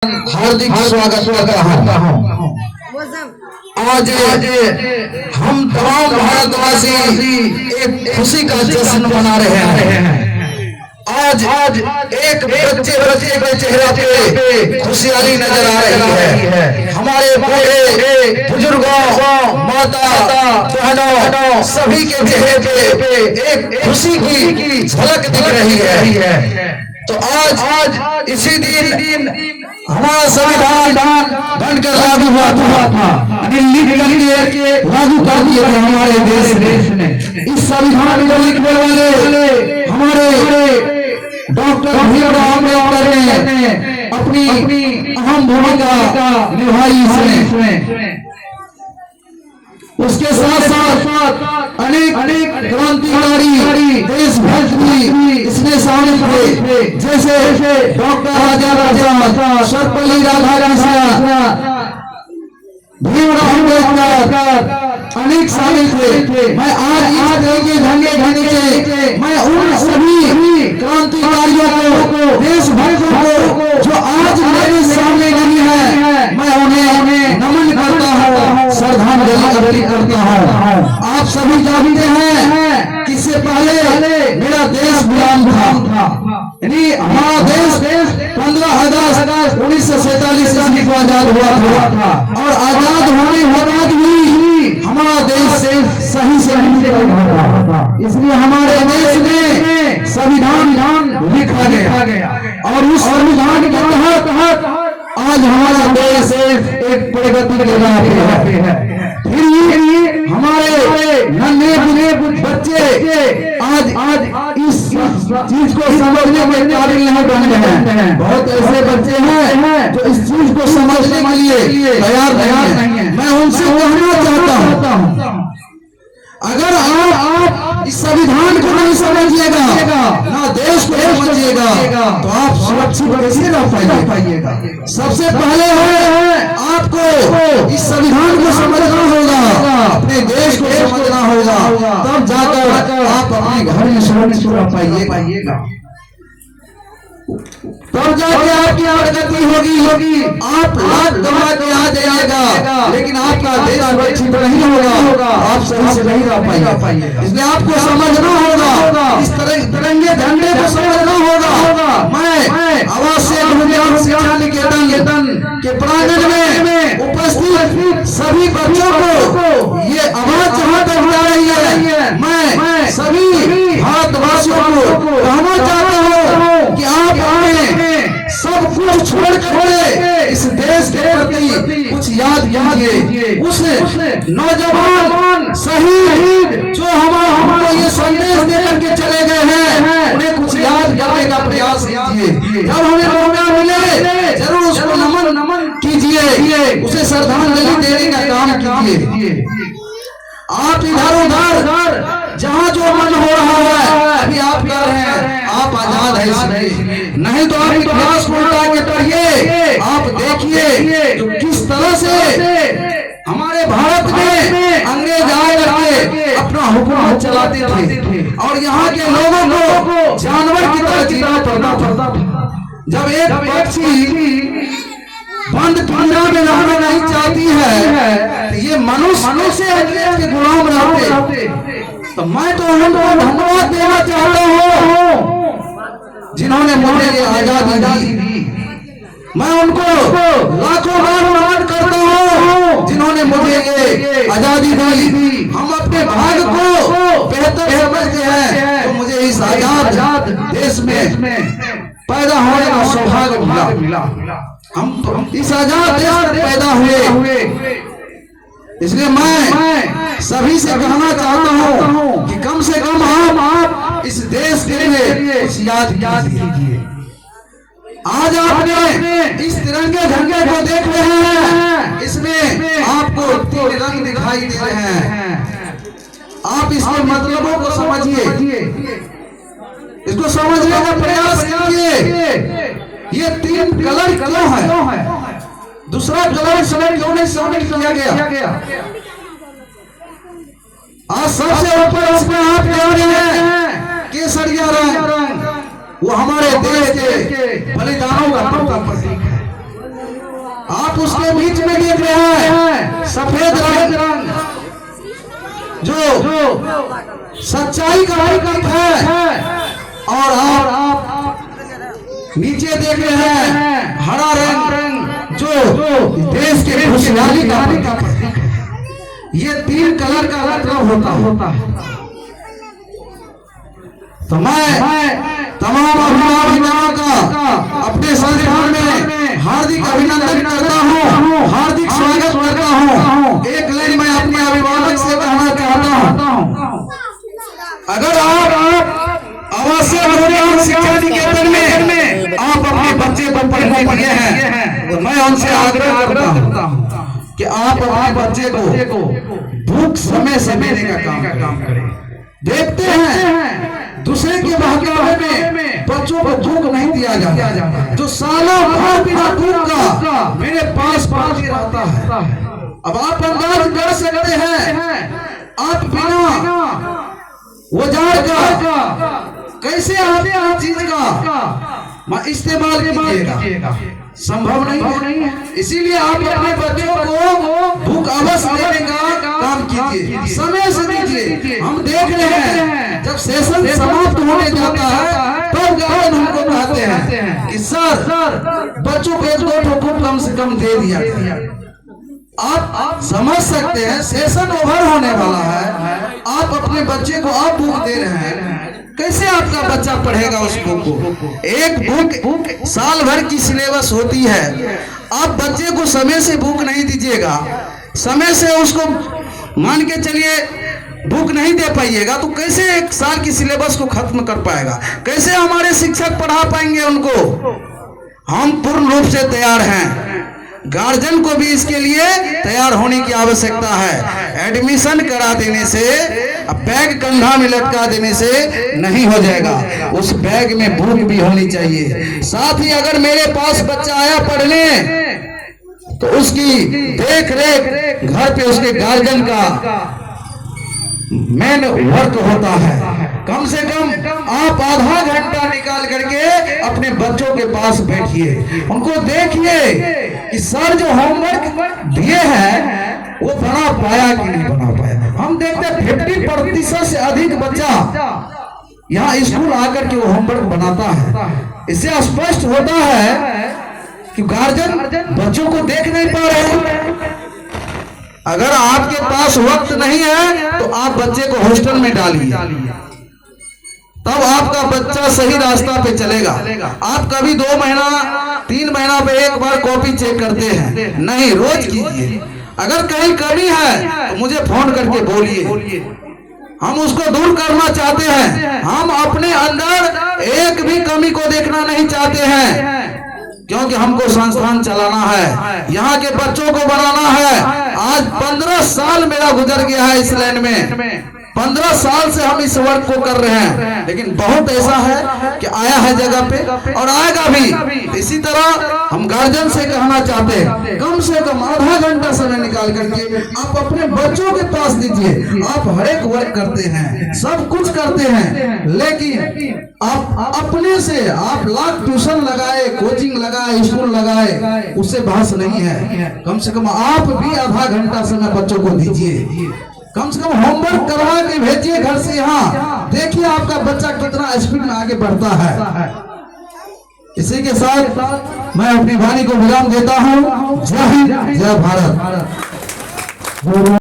हार्दिक स्वागत करता हूँ। आज हम तमाम भारतवासी एक खुशी का जश्न मना रहे हैं। आज एक बच्चे के चेहरे पे खुशहाली नजर आ रही है। हमारे बूढ़े बुजुर्गों, माता बहनों सभी के चेहरे पे एक खुशी की झलक दिख रही है। तो आज इसी दिन हमारा संविधान बनकर लागू हुआ था, लिख करके लागू कर दिए थे हमारे देश ने। इस संविधान को लिखने वाले हमारे डॉक्टर भीमराव अम्बेडकर ने अपनी अहम भूमिका निभाई इसमें। उसके साथ साथ अनेक क्रांतिकारी देशभक्त भी इसमें शामिल थे, जैसे डॉक्टर राजा सर्वपल्ली राधाकृष्णन, भीमराव अम्बेडकर अनेक शामिल थे। मैं आज के झंडे के नीचे मैं उन सभी क्रांतिकारियों को, देशभक्तों को जो आज मेरे सामने नहीं है, मैं उन्हें नमन करता हूँ, श्रद्धांजलि करता हूँ। आप सभी जानते हैं कि इससे पहले मेरा देश गुलाम था, यानी हमारा देश 15 अगस्त 1947 ईस्वी को आजाद हुआ था और आजाद होने बाद भी हमारा देश सही से नहीं हुआ था। इसलिए हमारे देश में संविधान लिखा गया और उस संविधान के तहत आज हमारा देश एक प्रगति के राह पे है। फिर हमारे नन्हे बच्चे आज इस चीज को समझने के काबिल नहीं बन रहे हैं। बहुत ऐसे बच्चे हैं जो इस चीज को समझने के लिए तैयार नहीं है। मैं उनसे कहना चाहता हूँ, अगर आप इस संविधान को नहीं समझिएगा, ना देश को समझिएगा, तो आप सुरक्षित कैसे रह पाइएगा। सबसे पहले है आपको इस संविधान को समझना होगा, अपने देश को समझना होगा, तब जाकर आप अपने घर में सुरक्षित रह पाइएगा, तब जाके आपकी प्रगति होगी। आप लाख कमा के आ जाइएगा, लेकिन आपका देश सुरक्षित नहीं होगा, आप सही से नहीं रह पाइएगा। इसलिए आपको समझना होगा, इस तिरंगे झंडे को समझना होगा। मैं आवासीय विज्ञान शिक्षा निकेतन के प्रांगण में उपस्थित सभी बच्चों को ये आवाज जहाँ तक जा रही है, मैं सभी भारतवासियों को कहना चाहता हूँ कि आप सब कुछ छोड़ इस देश के प्रति कुछ याद कीजिए। उस नौजवान शहीद जो हमको ये संदेश देकर के चले गए हैं, उन्हें कुछ याद करने का प्रयास कीजिए। जब हमें मौका मिले जरूर उसको नमन कीजिए, उसे श्रद्धांजलि देने का काम कीजिए। आप इधर उधर जहाँ जो मन हो रहा है अभी आप कर रहे हैं, आप आजाद है इसमें। नहीं तो आप इतिहास को उल्टा के पढ़िए, आप देखिए तो किस तरह से हमारे भारत में अंग्रेज आए अपना हुकूमत चलाते थे और यहाँ के लोगों को जानवर की तरह जीना पड़ता था। जब एक पक्षी बंद पिंजरा में रहना नहीं चाहती है, तो ये मनुष्य के गुलाम रहते। तो मैं तो उनको धन्यवाद देना चाहता हूँ जिन्होंने मुझे ये आजादी दी। मैं उनको लाखों बार नमन करता हूँ जिन्होंने मुझे ये आजादी दी। हम अपने भाग्य को बेहतर समझते हैं, तो मुझे इस आजाद देश में पैदा होने का सौभाग्य मिला। हम इस आजाद देश में पैदा हुए, इसलिए मैं सभी से कहना चाहता हूँ कि कम से कम आप इस देश के लिए कुछ याद कीजिए। आज आपने इस तिरंगे झंडे को देख रहे हैं, इसमें आपको 3 रंग दिखाई दे रहे हैं। आप इसके मतलबों को समझिए, इसको समझने का प्रयास कीजिए। ये 3 कलर क्यों है? दूसरा कलर क्यों नहीं शामिल किया गया? आज सबसे ऊपर इसमें आप जा रहे हैं केसरिया रंग, वो हमारे देश के बलिदानों का प्रतीक है। उसके बीच में देख रहे हैं सफेद रंग, जो सच्चाई का प्रतीक है, और आप नीचे देख रहे हैं हरा रंग, जो देश के खुशहाली का प्रतीक है। ये 3 कलर का रंग होता है। तो मैं तमाम अभिभावकों का अपने संस्थान में हार्दिक अभिनंदन करता हूँ, हार्दिक स्वागत करता हूँ। एक लाइन मैं अपने अभिभावक से कहना चाहता हूँ, अगर आप आवासीय अनुदान शिक्षा निकेतन में आप अपने बच्चे को पढ़ने के लिए हैं, तो मैं उनसे आग्रह करता हूँ कि आप अपने बच्चे को भूख समय से देने का काम करें। देखते हैं दूसरे के बहकावे में बच्चों को भूख नहीं दिया जाता, जो सालों भर बिना भूख का मेरे पास पानी रहता है। अब आप अंदाज कर सकते हैं, आप बिना औजार का कैसे आते हर चीज का इस्तेमाल कीजिएगा, संभव नहीं है। इसीलिए आप अपने बच्चों को भूख अवश्य देने का काम कीजिए, समय से दीजिए। हम देख रहे हैं जब सेशन समाप्त होने जाता है तब गार्जियन हमको कहते हैं कि सर बच्चों को 1-2 भूख कम से कम दे दिया। आप समझ सकते हैं सेशन ओवर होने वाला है, आप अपने बच्चे को आप भूख दे रहे हैं, कैसे आपका बच्चा पढ़ेगा उस बुक को? एक बुक साल भर की सिलेबस होती है। आप बच्चे को समय से बुक नहीं दीजिएगा, समय से उसको मान के चलिए बुक नहीं दे पाइएगा, तो कैसे एक साल की सिलेबस को खत्म कर पाएगा? कैसे हमारे शिक्षक पढ़ा पाएंगे उनको? हम पूर्ण रूप से तैयार हैं, गार्जियन को भी इसके लिए तैयार होने की आवश्यकता है। एडमिशन करा देने से, बैग कंधा में लटका देने से नहीं हो जाएगा, उस बैग में बुक भी होनी चाहिए। साथ ही अगर मेरे पास बच्चा आया पढ़ने तो उसकी देख रेख घर पे उसके गार्जियन का मेन वर्क होता है। कम से कम आप आधा घंटा निकाल करके अपने बच्चों के पास बैठिए, उनको देखिए कि सर जो होमवर्क दिए हैं वो बना पाया कि नहीं बना पाया। हम देखते हैं 50% से अधिक बच्चा यहाँ स्कूल आकर के वो होमवर्क बनाता है। इससे स्पष्ट होता है कि गार्जियन बच्चों को देख नहीं पा रहे हैं। अगर आपके पास वक्त नहीं है तो आप बच्चे को हॉस्टल में डालिए, तब आपका बच्चा सही रास्ता पे चलेगा। आप कभी 2 महीना 3 महीना पे एक बार कॉपी चेक करते हैं? नहीं, रोज कीजिए। अगर कहीं कमी है तो मुझे फोन करके बोलिए, हम उसको दूर करना चाहते हैं। हम अपने अंदर एक भी कमी को देखना नहीं चाहते हैं, क्योंकि हमको संस्थान चलाना है, यहाँ के बच्चों को बनाना है। आज 15 साल मेरा गुजर गया है इस लाइन में, 15 साल से हम इस वर्क को कर रहे हैं, लेकिन बहुत ऐसा है कि आया है जगह पे और आएगा भी। इसी तरह हम गार्जियन से कहना चाहते हैं, कम से कम आधा घंटा समय निकाल करके आप अपने बच्चों के पास दीजिए। आप हर एक वर्क करते हैं, सब कुछ करते हैं, लेकिन आप अपने से आप लाख ट्यूशन लगाए, कोचिंग लगाए, स्कूल लगाए, उससे बहस नहीं है। कम से कम आप भी आधा घंटा समय बच्चों को दीजिए, कम से कम होमवर्क करवा के भेजिए घर से। यहाँ देखिए आपका बच्चा कितना स्पीड में आगे बढ़ता है। इसी के साथ मैं अपनी वाणी को विराम देता हूँ। जय हिंद, जय भारत।